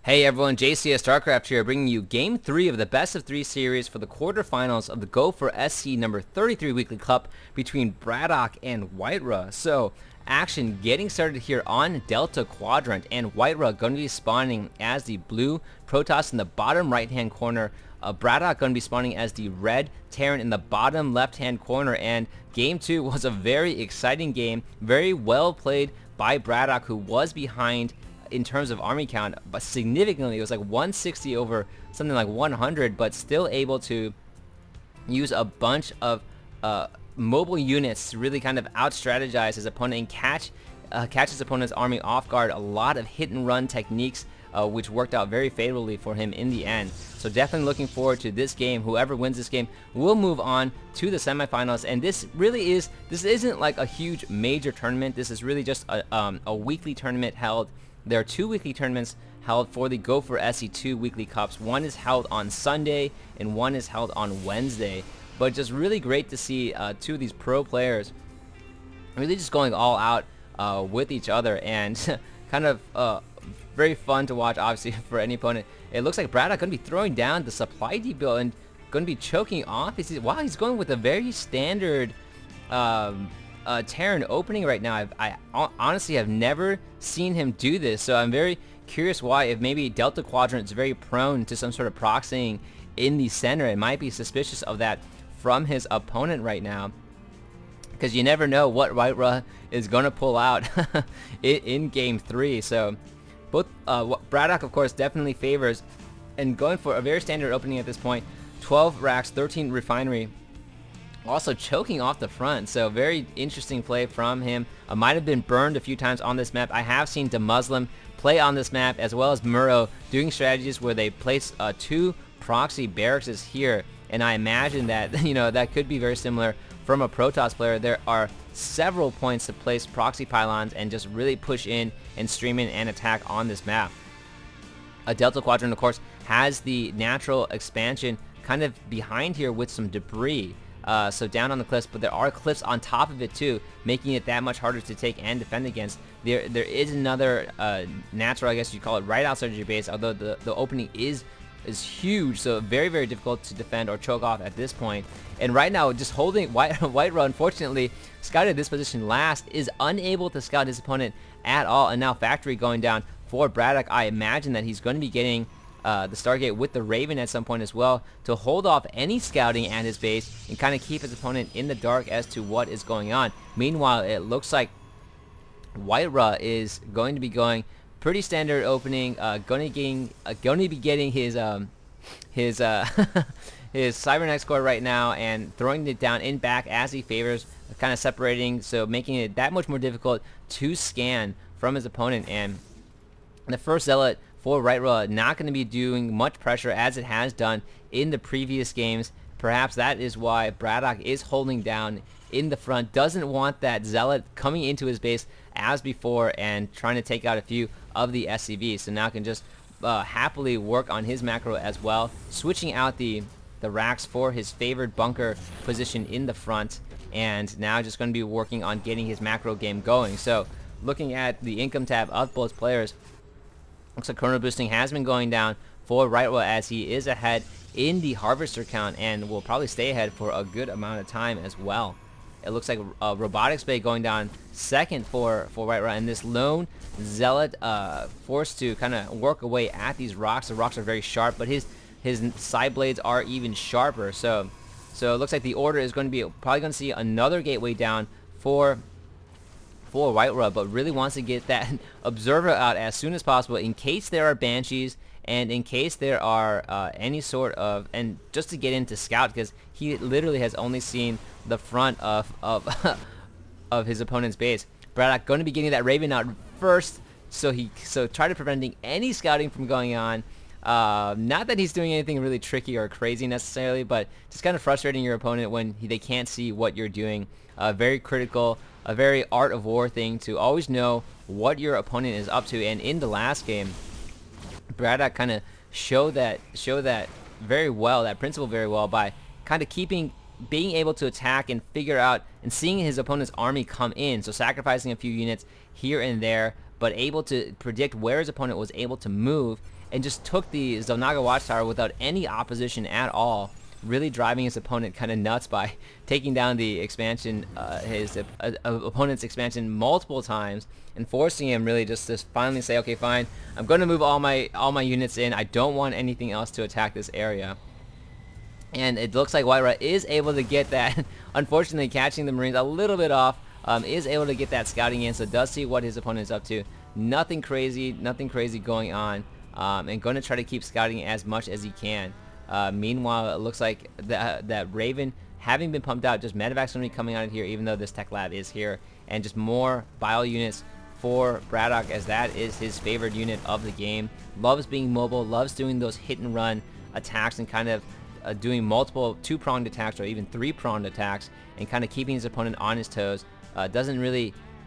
Hey everyone, JCS StarCraft here, bringing you Game 3 of the Best of 3 series for the quarterfinals of the Go4SC number 33 Weekly Cup between BratOK and White-Ra. So, action getting started here on Delta Quadrant, and White-Ra going to be spawning as the blue Protoss in the bottom right-hand corner. BratOK going to be spawning as the red Terran in the bottom left-hand corner, and Game 2 was a very exciting game, very well played by BratOK, who was behind in terms of army count, but significantly. It was like 160 over something like 100, but still able to use a bunch of mobile units to really kind of out-strategize his opponent and catch his opponent's army off guard. A lot of hit-and-run techniques, which worked out very favorably for him in the end. So definitely looking forward to this game. Whoever wins this game will move on to the semifinals, and this isn't like a huge major tournament. This is really just a weekly tournament held. There are two weekly tournaments held for the Go4SC2 Weekly Cups. One is held on Sunday and one is held on Wednesday. But just really great to see two of these pro players really just going all out with each other, and kind of very fun to watch, obviously, for any opponent. It looks like BratOK going to be throwing down the supply depot and going to be choking off. Wow, he's going with a very standard Terran opening right now. I honestly have never seen him do this, so I'm very curious why. If maybe Delta Quadrant is very prone to some sort of proxying in the center, it might be suspicious of that from his opponent right now, because you never know what White-Ra is going to pull out in Game 3. So both BratOK, of course, definitely favors and going for a very standard opening at this point. 12 racks, 13 refinery. Also choking off the front, so very interesting play from him. Might have been burned a few times on this map. I have seen DeMuslim play on this map, as well as Muro doing strategies where they place two proxy barracks here, and I imagine that that could be very similar from a Protoss player. There are several points to place proxy pylons and just really push in and stream in and attack on this map. A Delta Quadrant, of course, has the natural expansion kind of behind here with some debris. So down on the cliffs, but there are cliffs on top of it too, making it that much harder to take and defend against. There is another natural, I guess you'd call it, right outside of your base, although the opening is huge, so very, very difficult to defend or choke off at this point. And right now, just holding White-Ra, unfortunately, scouted this position last, is unable to scout his opponent at all, and now Factory going down for BratOK. I imagine that he's going to be getting the Stargate with the Raven at some point as well, to hold off any scouting at his base and kind of keep his opponent in the dark as to what is going on. Meanwhile, it looks like White-Ra is going to be going pretty standard opening, going to be getting his his Cybernex core right now and throwing it down in back as he favors, kind of separating, so making it that much more difficult to scan from his opponent. And the first Zealot for White-Ra not going to be doing much pressure as it has done in the previous games. Perhaps that is why BratOK is holding down in the front, doesn't want that Zealot coming into his base as before and trying to take out a few of the SCVs. So now can just happily work on his macro as well, switching out the racks for his favored bunker position in the front, and now just going to be working on getting his macro game going. So looking at the income tab of both players, looks like chrono boosting has been going down for White-Ra as he is ahead in the harvester count and will probably stay ahead for a good amount of time as well. It looks like robotics bay going down second for White-Ra, and this lone Zealot forced to kind of work away at these rocks. The rocks are very sharp, but his side blades are even sharper. So it looks like the order is going to be probably going to see another gateway down for White-Ra, but really wants to get that observer out as soon as possible in case there are banshees and in case there are any sort of, and just to get in to scout, because he literally has only seen the front of of his opponent's base. BratOK going to be getting that Raven out first, so try to preventing any scouting from going on. Not that he's doing anything really tricky or crazy necessarily, but just kind of frustrating your opponent when they can't see what you're doing. Very critical, a very art of war thing to always know what your opponent is up to. And in the last game, BratOK kind of show that very well, that principle very well, by kind of being able to attack and figure out and seeing his opponent's army come in, so sacrificing a few units here and there but able to predict where his opponent was able to move, and just took the Xel'Naga Watchtower without any opposition at all, really driving his opponent kind of nuts by taking down the expansion, his opponent's expansion multiple times, and forcing him really just to finally say, okay, fine, I'm going to move all my units in. I don't want anything else to attack this area. And it looks like White-Ra is able to get that, unfortunately catching the Marines a little bit off, is able to get that scouting in, so does see what his opponent is up to. Nothing crazy going on, and going to try to keep scouting as much as he can. Meanwhile, it looks like that Raven, having been pumped out, just medevac's going to be coming out of here, even though this tech lab is here, and just more bio units for BratOK, as that is his favorite unit of the game. Loves being mobile, loves doing those hit and run attacks, and kind of doing multiple two-pronged attacks or even three-pronged attacks, and kind of keeping his opponent on his toes.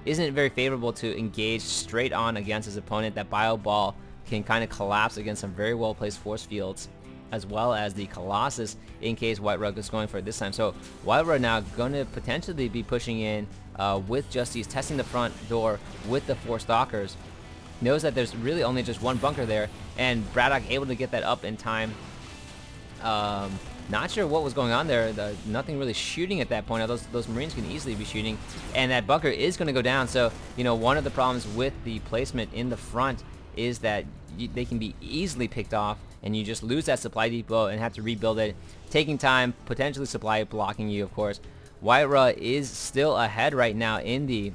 Isn't very favorable to engage straight on against his opponent. That bio ball can kind of collapse against some very well placed force fields, as well as the Colossus in case White-Ra is going for it this time. So White-Ra now going to potentially be pushing in with Justice, testing the front door with the 4 Stalkers. Knows that there's really only just one bunker there, and BratOK able to get that up in time. Not sure what was going on there. Nothing really shooting at that point. Those Marines can easily be shooting, and that bunker is going to go down. So, you know, one of the problems with the placement in the front is that they can be easily picked off, and you just lose that supply depot and have to rebuild it, taking time, potentially supply blocking you, of course. White-Ra is still ahead right now in the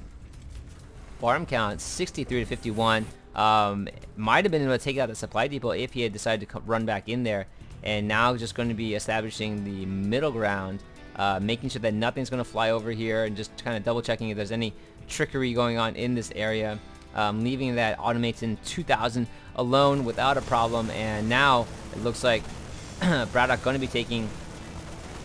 farm count, 63 to 51. Might have been able to take out the supply depot if he had decided to run back in there. And now just going to be establishing the middle ground, making sure that nothing's going to fly over here, and just kind of double checking if there's any trickery going on in this area, leaving that automaton 2000 alone without a problem. And now it looks like BratOK going to be taking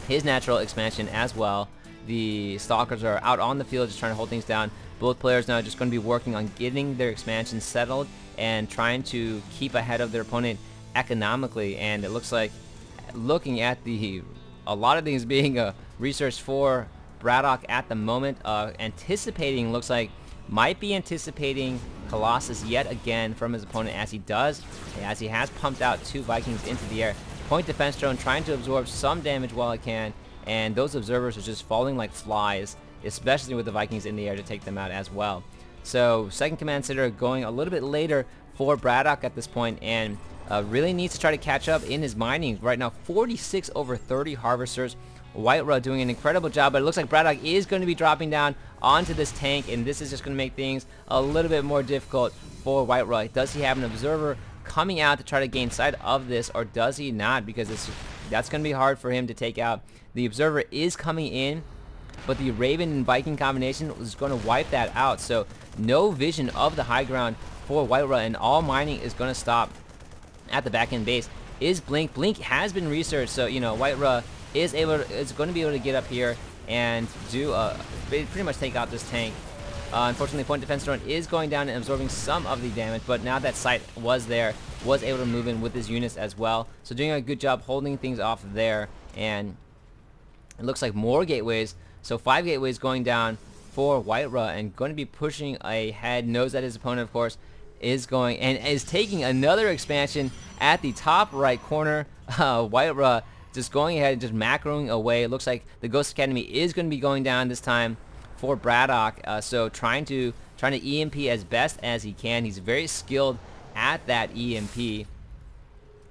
his natural expansion as well. The Stalkers are out on the field just trying to hold things down. Both players now just going to be working on getting their expansion settled and trying to keep ahead of their opponent economically. And it looks like, looking at a lot of things being researched for BratOK at the moment, might be anticipating Colossus yet again from his opponent, as he has pumped out 2 Vikings into the air. Point defense drone trying to absorb some damage while it can, and those observers are just falling like flies, especially with the Vikings in the air to take them out as well. So second command center going a little bit later for BratOK at this point, and really needs to try to catch up in his mining. Right now 46 over 30 harvesters. White-Ra doing an incredible job, but it looks like BratOK is going to be dropping down onto this tank, and this is just going to make things a little bit more difficult for White-Ra. Does he have an observer coming out to try to gain sight of this, or does he not? Because that's going to be hard for him to take out. The observer is coming in, but the Raven and Viking combination is going to wipe that out. So no vision of the high ground for White-Ra, and all mining is going to stop at the back end base. Is Blink has been researched, so you know White-Ra is going to be able to get up here and do pretty much take out this tank. Unfortunately, point defense drone is going down and absorbing some of the damage, but now that sight was able to move in with his units as well, so doing a good job holding things off there. And it looks like more gateways, so 5 gateways going down for White-Ra, and going to be pushing ahead. Knows that his opponent, of course, is taking another expansion at the top right corner. White-Ra just going ahead and just macroing away. It looks like the Ghost Academy is going to be going down this time for BratOK. So trying to EMP as best as he can. He's very skilled at that EMP.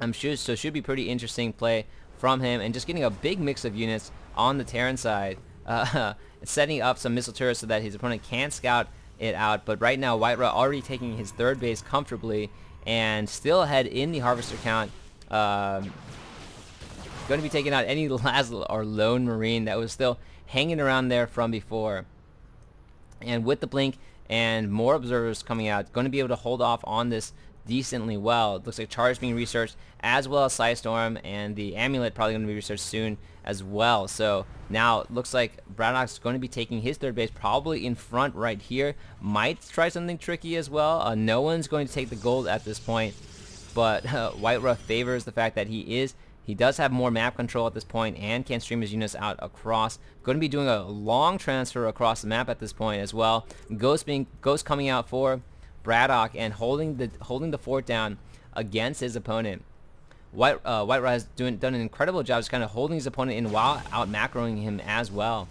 I'm sure, so should be pretty interesting play from him, and just getting a big mix of units on the Terran side, setting up some missile turrets so that his opponent can't scout it out. But right now White-Ra already taking his 3rd base comfortably, and still ahead in the harvester count. Going to be taking out any last or lone Marine that was still hanging around there from before. And with the blink and more observers coming out, going to be able to hold off on this decently well. It looks like Charge being researched, as well as Psystorm, and the Amulet probably going to be researched soon as well. So now it looks like BratOK's going to be taking his 3rd base probably in front right here. Might try something tricky as well. No one's going to take the gold at this point, but White-Ra favors the fact that he does have more map control at this point and can stream his units out across. Going to be doing a long transfer across the map at this point as well. Ghost coming out for BratOK and holding the fort down against his opponent. White-Ra has done an incredible job just kind of holding his opponent in while out macroing him as well.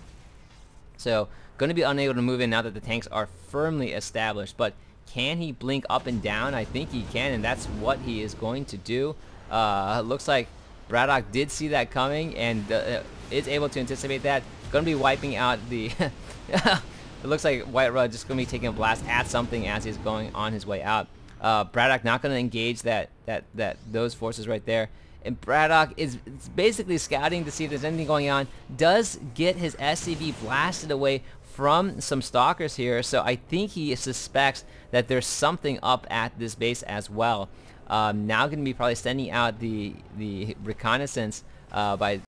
So going to be unable to move in now that the tanks are firmly established. But can he blink up and down? I think he can, and that's what he is going to do. Looks like BratOK did see that coming and is able to anticipate that. Going to be wiping out the... It looks like White-Ra just going to be taking a blast at something as he's going on his way out. BratOK not going to engage those forces right there. And BratOK is basically scouting to see if there's anything going on. Does get his SCV blasted away from some stalkers here, so I think he suspects that there's something up at this base as well. Now going to be probably sending out the reconnaissance by